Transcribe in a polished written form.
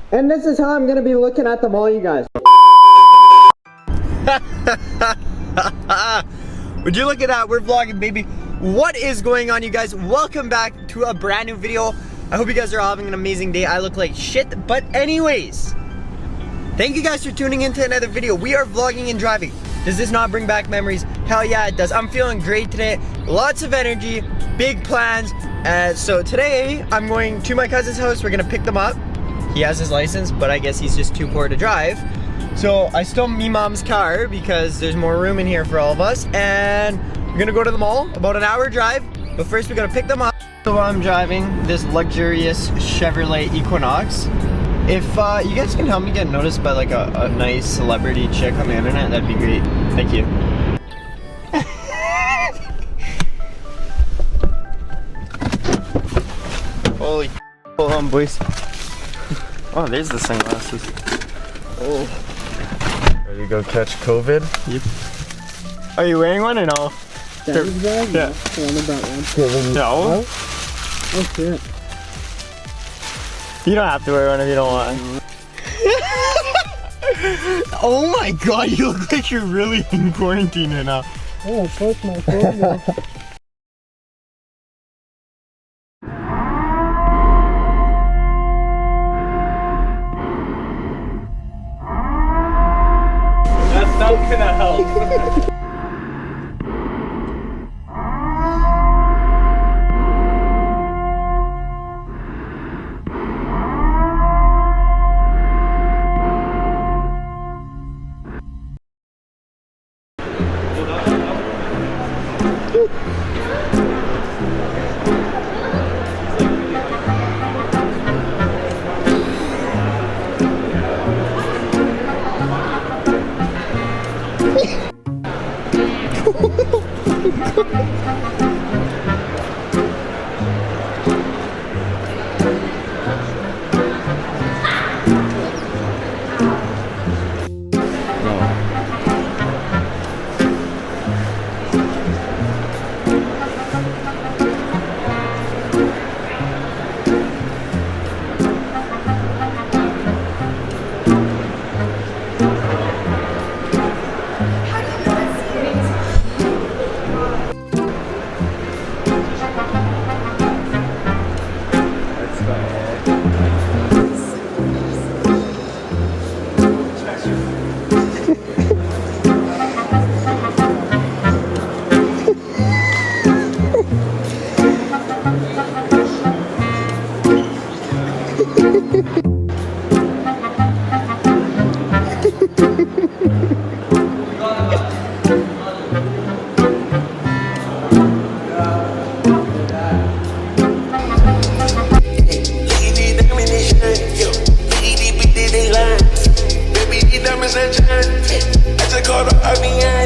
And this is how I'm gonna be looking at the mall, you guys. Would you look at that? We're vlogging, baby. What is going on, you guys? Welcome back to a brand new video. I hope you guys are all having an amazing day. I look like shit, but anyways, thank you guys for tuning into another video. We are vlogging and driving. Does this not bring back memories? Hell yeah, it does. I'm feeling great today. Lots of energy, big plans. So today, I'm going to my cousin's house. We're gonna pick them up. He has his license, but I guess he's just too poor to drive. So I stole me mom's car because there's more room in here for all of us. And we're gonna go to the mall, about an hour drive. But first, we're gonna pick them up. So while I'm driving this luxurious Chevrolet Equinox, if you guys can help me get noticed by like a nice celebrity chick on the internet, that'd be great. Thank you. Holy, hold on, boys. Oh, there's the sunglasses. Oh. Ready to go catch COVID? Yep. Are you wearing one or no? Daddy's bag? Yeah. No, I brought one. No? Oh shit. You don't have to wear one if you don't want. Oh my god, you look like you're really in quarantine right now. Oh, I broke my phone. That's not gonna help. I just called the RBN.